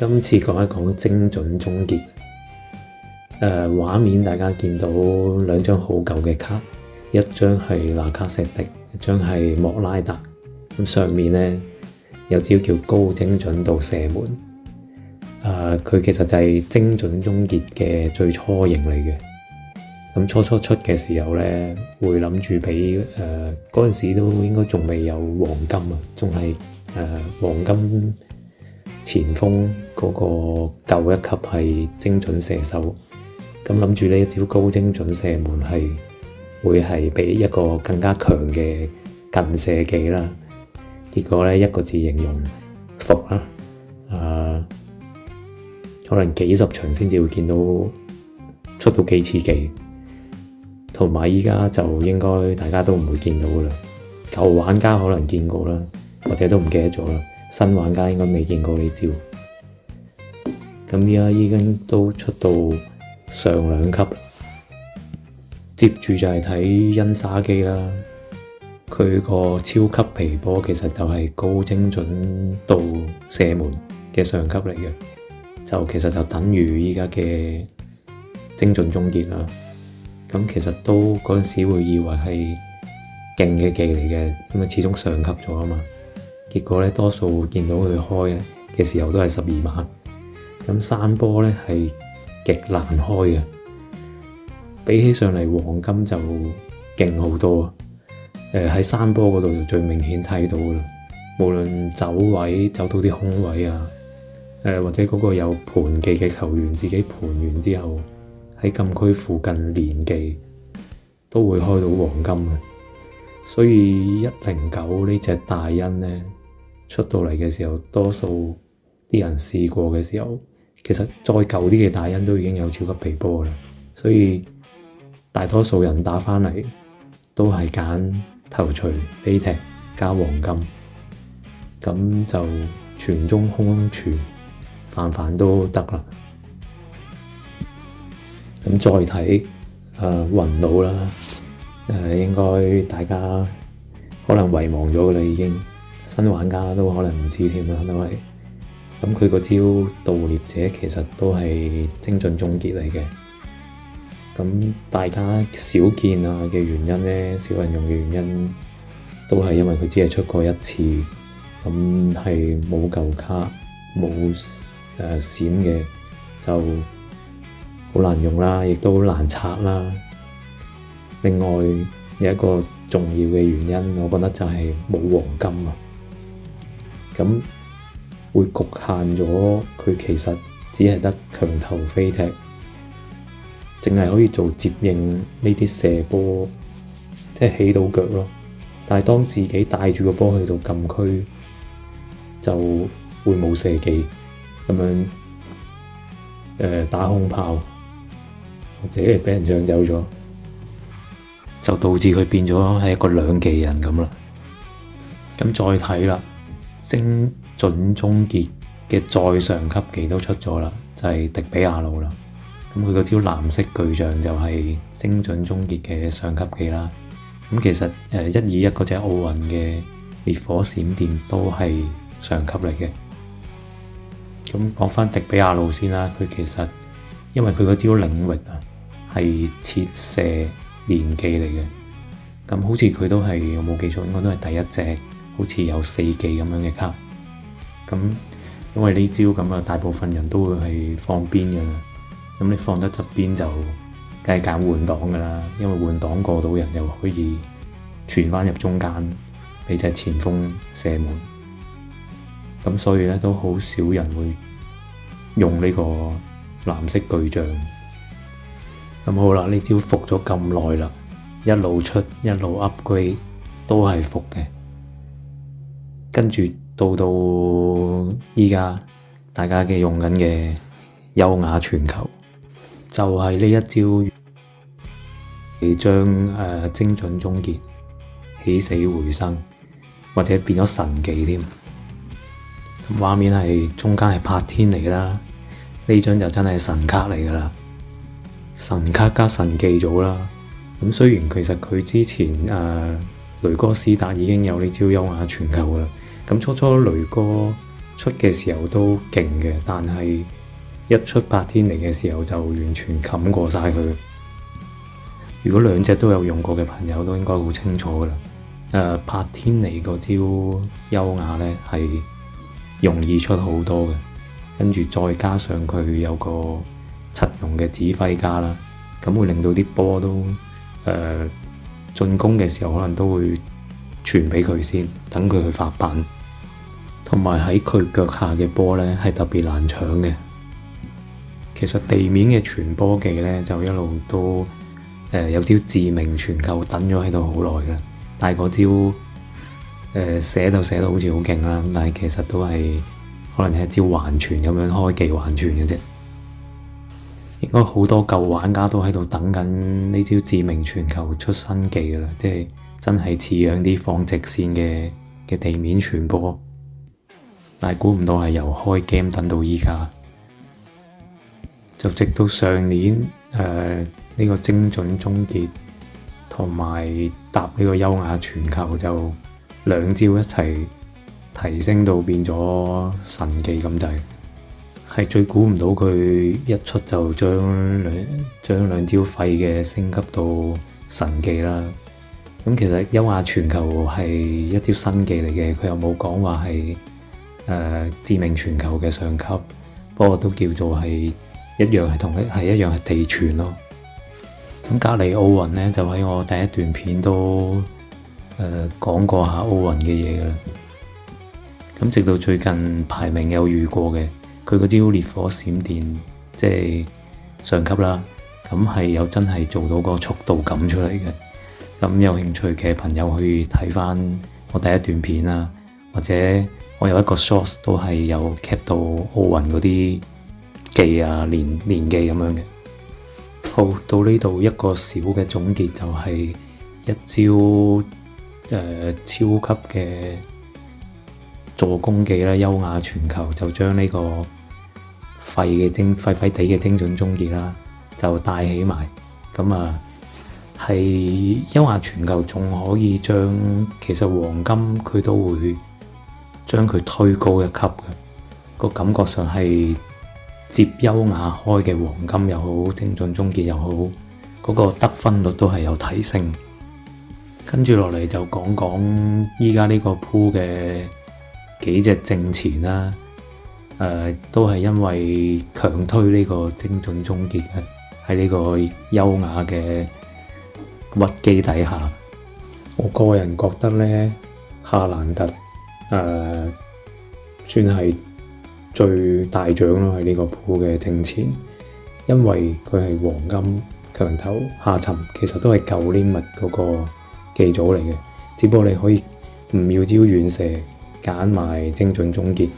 今次講一講精準終結。畫面大家見到兩張好舊嘅卡，一張係拿卡錫迪，一張係莫拉達。咁上面呢，有招叫高精準度射門。佢其實就係精準終結嘅最初型嚟嘅。咁初出嘅時候呢，會諗住俾嗰陣時都應該仲未有黃金啊，仲係黃金前鋒嗰個舊一級係精準射手。咁諗住呢一招高精準射門會係比一個更加強嘅近射技啦。結果呢，一個字形容服啦。可能幾十場先至會見到出到幾次技。同埋依家就應該大家都唔會見到噶啦，舊玩家可能見過啦，或者都唔記得咗啦。新玩家應該未見過呢招。咁依家已經都出到上2級，接住就係睇恩沙基啦。佢個超級皮波其實就係高精準度射門嘅上級嚟嘅，就其實就等於依家嘅精準終結啦。咁其實都嗰陣時會以為係勁嘅技嚟嘅，因為始終上級咗啊嘛。結果咧，多數見到佢開嘅時候都係12碼。咁山波咧係極難開嘅，比起上嚟黃金就勁好多。喺山波嗰度就最明顯睇到啦。無論走位走到啲空位啊，或者嗰個有盤技嘅球員自己盤完之後，喺禁區附近連技都會開到黃金嘅，所以109呢隻大恩呢出到嚟嘅時候，多數啲人試過嘅時候，其實再舊啲嘅大恩都已經有超級皮波啦，所以大多數人打返嚟都係揀頭錘飛踢加黃金，咁就傳中空傳泛都得啦。咁再睇雲魯啦，應該大家可能遺忘咗噶啦，已經新玩家都可能唔知添啦，都係。咁佢個招盜獵者其實都係精準終結嚟嘅。咁大家少見啊嘅原因呢，少人用嘅原因都係因為佢只係出過一次，咁係冇舊卡冇閃嘅就好難用啦，亦都好難拆啦。另外有一個重要嘅原因，我覺得就係冇黃金啊，咁會局限咗佢其實只係得強頭飛踢，淨係可以做接應呢啲射波，即係起到腳咯。但係當自己帶住個波去到禁區，就會冇射技咁樣打空炮，或者係俾人搶走咗，就導致佢變咗係一個兩技人咁啦。咁再睇啦，精準終結嘅再上級技都出咗啦，就係迪比亞路啦。咁佢個招藍色巨像就係精準終結嘅上級技啦。咁其實121嗰隻奧運嘅烈火閃電都係上級嚟嘅。咁講返迪比亞路先啦，佢其實因為佢個招領域啊係切射連技嚟嘅，咁好似佢都係，我冇記錯應該都係第一隻好似有4技咁樣嘅卡。咁因為呢招咁啊，大部分人都會係放邊㗎啦。咁你放得側邊就梗係揀換擋㗎啦，因為換擋過到人又可以傳返入中間俾隻前鋒射門。咁所以咧都好少人會用呢個藍色巨像。咁好啦，呢招服咗咁耐啦，一路出一路 upgrade 都係服嘅。跟住到依家大家嘅用緊嘅優雅傳球，就係呢一招嚟將精準終結起死回生，或者變咗神技添。畫面係中間係柏天嚟啦，呢張就真係神卡嚟㗎啦，神卡加神技組啦。咁雖然其實佢之前雷哥斯達已經有呢招優雅傳球㗎啦，咁初雷哥出嘅時候都勁嘅，但係一出8天嚟嘅時候就完全冚過晒佢。如果兩隻都有用過嘅朋友都應該好清楚噶啦。8天嚟嗰招優雅咧係容易出好多嘅，跟住再加上佢有個七用嘅指揮家啦，咁會令到啲波都進攻嘅時候可能都會傳俾佢先，等佢去發板。同埋喺佢腳下嘅波咧係特別難搶嘅。其實地面嘅傳波技咧就一路都有招致命傳球等咗喺度好耐㗎啦，但係嗰招寫就寫到好似好勁啦，但係其實都係可能係一招橫傳咁樣開技橫傳嘅啫。應該好多舊玩家都喺度等緊呢招致命傳球出新技㗎啦，即係真係似樣啲放直線嘅地面傳波。但係估唔到係由開 game 等到依家，就直到上年呢個精準終結同埋搭呢個優雅傳球就兩招一齊提升到變咗神技咁滯，係最估唔到佢一出就將兩招廢嘅升級到神技啦。咁其實優雅傳球係一招新技嚟嘅，佢又冇講話係致命傳球嘅上級，不過都叫做係一樣係地傳咯。咁隔離奧運咧，就喺我第一段片都講過下奧運嘅嘢㗎啦。咁直到最近排名有遇過嘅，佢嗰招烈火閃電即係上級啦，咁係有真係做到個速度感出嚟嘅。咁有興趣嘅朋友可以睇翻我第一段片啊，或者我有一個 shorts 都係有 cap 到奧運嗰啲技啊連技咁樣嘅。好，到呢度一個小嘅總結就係一招超級嘅助攻技啦，優雅傳球就將呢個廢廢地嘅精準終結啦就帶起埋。咁係優雅傳球仲可以將其實黃金佢都會將佢推高一級嘅，個感覺上係接優雅開嘅黃金又好，精準終結又好，嗰個得分率都係有提升。跟住落嚟就講講依家呢個鋪嘅幾隻正前啦，都係因為強推呢個精準終結嘅，喺呢個優雅嘅屈機底下，我個人覺得咧，夏蘭特算係最大獎咯，喺呢個鋪嘅正前，因為佢係黃金強投下沉，其實都係舊年物嗰個技組嚟嘅，只不過你可以唔要招遠射，揀埋精準終結。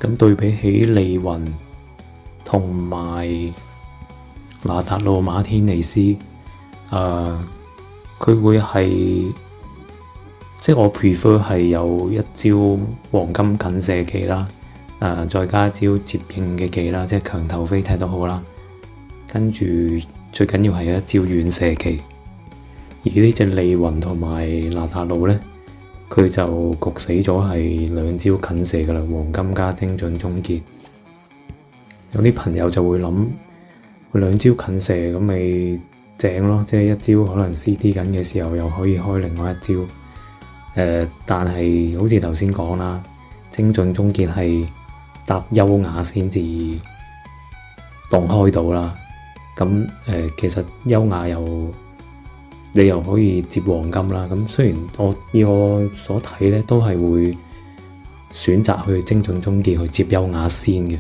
咁對比起利雲同埋拿達魯馬天尼斯，佢會係即係我 prefer 係有一招黃金近射技啦，再加一招接應嘅技啦，即係強投飛踢都好啦。跟住最緊要係有一招遠射技，而呢隻利雲同埋拿達魯咧，佢就焗死咗係兩招近射噶啦，黃金加精準終結。有啲朋友就會諗，佢兩招近射咁咪正咯，即係一招可能 CD 緊嘅時候又可以開另外一招。但係好似頭先講啦，精準終結係搭優雅先至動開到啦。咁其實優雅你又可以接黃金啦。咁雖然以我所睇咧，都係會選擇去精準終結去接優雅先嘅。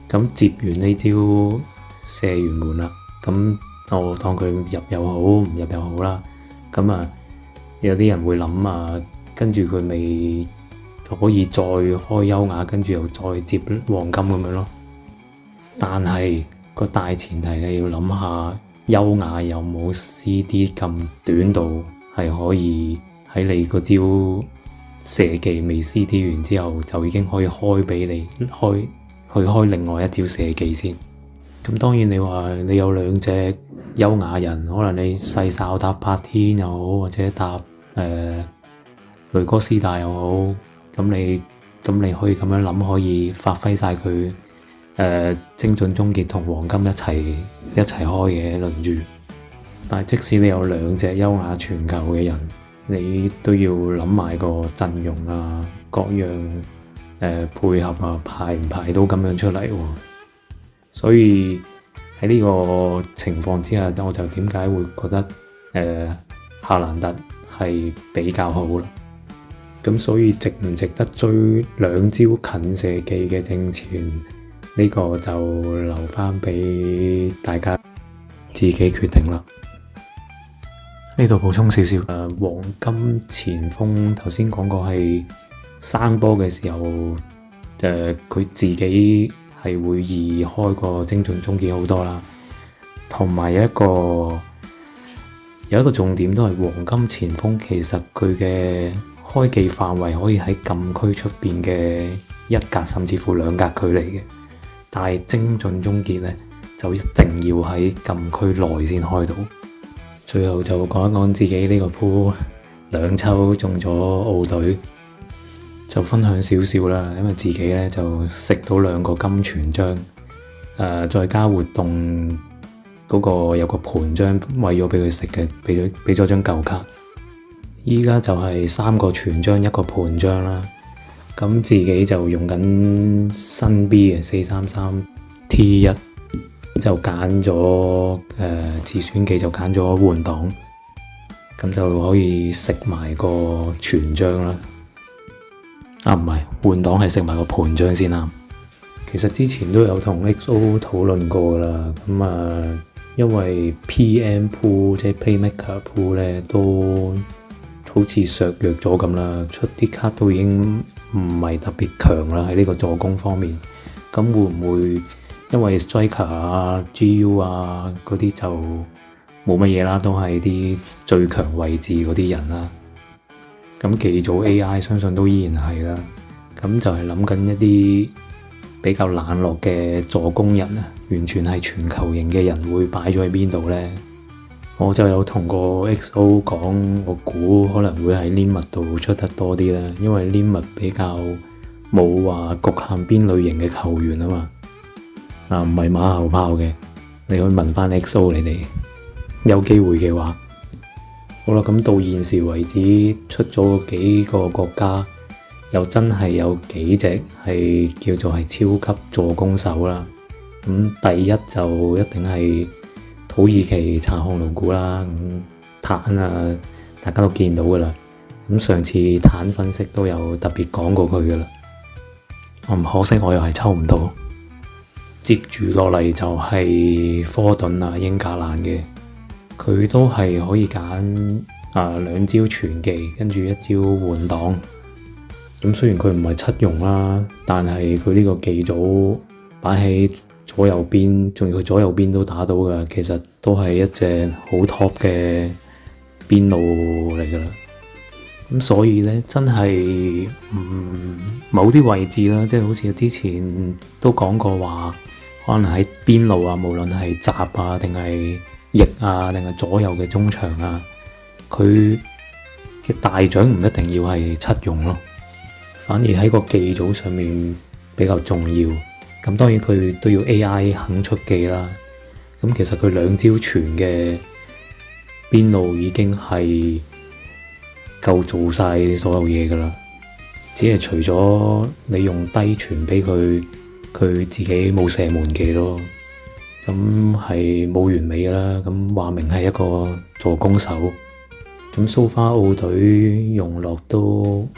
咁接完呢招射完門啦，咁我當佢入又好，唔入又好啦。咁有啲人會諗跟住佢咪可以再開優雅，跟住又再接黃金咁樣咯。但係個大前提你要諗下，優雅有冇 CD 咁短到係可以喺你個招射技未 CD 完之後就已經可以開俾你開另外一招射技先。咁當然你話你有兩隻優雅人，可能你細哨搭8天又好，或者搭雷哥斯達又好，咁你咁你可以咁樣諗，可以發揮晒佢精準終結同黃金一齊開嘅輪住。但係即使你有兩隻優雅全球嘅人，你都要諗埋個陣容啊，各樣配合啊，排唔排到咁樣出嚟喎。所以喺呢個情況之下，我就點解會覺得夏蘭特係比較好啦。咁所以值唔值得追兩招近射技嘅正前？呢個就留翻俾大家自己決定啦。呢度補充少少，黃金前鋒頭先講過係生波嘅時候，佢自己係會易開個精準終結好多啦。同埋有一個重點都係黃金前鋒，其實佢嘅開技範圍可以喺禁區出邊嘅一格甚至乎兩格距離嘅，但係精準終結咧就一定要喺禁區內先開到。最後就講一講自己呢個鋪兩抽中咗澳隊，就分享少少啦。因為自己咧就食到2個金全章，再加活動嗰個有個盤章為咗俾佢食嘅，俾咗張舊卡。依家就係3個全章1個盤章啦。咁自己就用緊新 B 嘅433 T1。就揀咗自選技，就揀咗換擋，咁就可以食埋個全章啦。唔係換擋係食埋個盤章先啱。其實之前都有同 XO 討論過啦。咁因為 PM pool 即係 Playmaker pool 咧，都好似削弱咗咁啦，出啲卡都已經唔係特別強啦，喺呢個助攻方面。咁會唔會因為 Striker 啊、GU 啊嗰啲就冇乜嘢啦，都係啲最強位置嗰啲人啦。咁技組 AI 相信都依然係啦。咁就係諗緊一啲比較冷落嘅助攻人啊，完全係全球型嘅人會擺咗喺邊度咧？我就有同個 XO 講，我估可能會喺 Limit 度出得多啲啦，因為 Limit 比較冇話局限邊類型嘅球員啊嘛。唔係馬後炮嘅，你可以問翻 XO 你哋有機會嘅話。好啦，咁到現時為止出咗幾個國家，又真係有幾隻係叫做係超級助攻手啦。咁第一就一定係土耳其查漢盧古啦。咁坦啊，大家都見到噶啦。咁上次坦分析都有特別講過佢噶啦。唔可惜我又係抽唔到。接住落嚟就係科頓啊，英格蘭嘅，佢都係可以揀2招全技，跟住1招換擋。咁雖然佢唔係7容啦，但係佢呢個技組擺喺左右邊，仲要佢左右邊都打到㗎，其實都係一隻好 top 嘅邊路嚟㗎啦。咁所以咧，真係某啲位置啦，即係好似之前都講過話，可能喺邊路啊，無論係閘啊，定係翼啊，定係左右嘅中場啊，佢嘅大獎唔一定要係7容咯，反而喺個技組上面比較重要。咁當然佢都要 AI 肯出技啦。咁其實佢2招全嘅邊路已經係夠做晒所有嘢噶啦，只係除咗你用低傳俾佢，佢自己冇射門技咯，咁係冇完美噶啦。咁話明係一個助攻手，咁蘇花澳隊用落都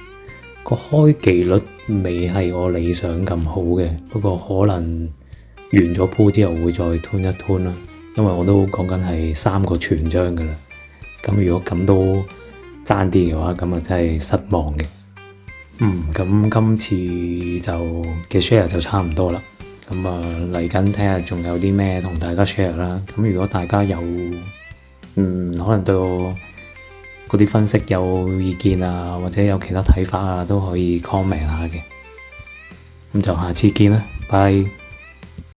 個開技率未係我理想咁好嘅，不過可能完咗鋪之後會再吞一吞啦，因為我都講緊係3個全章噶啦。咁如果咁都爭啲嘅話，咁啊真係失望嘅。咁今次就嘅 share 就差唔多啦。咁嚟緊睇下仲有啲咩同大家 share 啦。咁如果大家有可能對我嗰啲分析有意見啊，或者有其他睇法啊，都可以 comment 下嘅。咁就下次見啦，拜。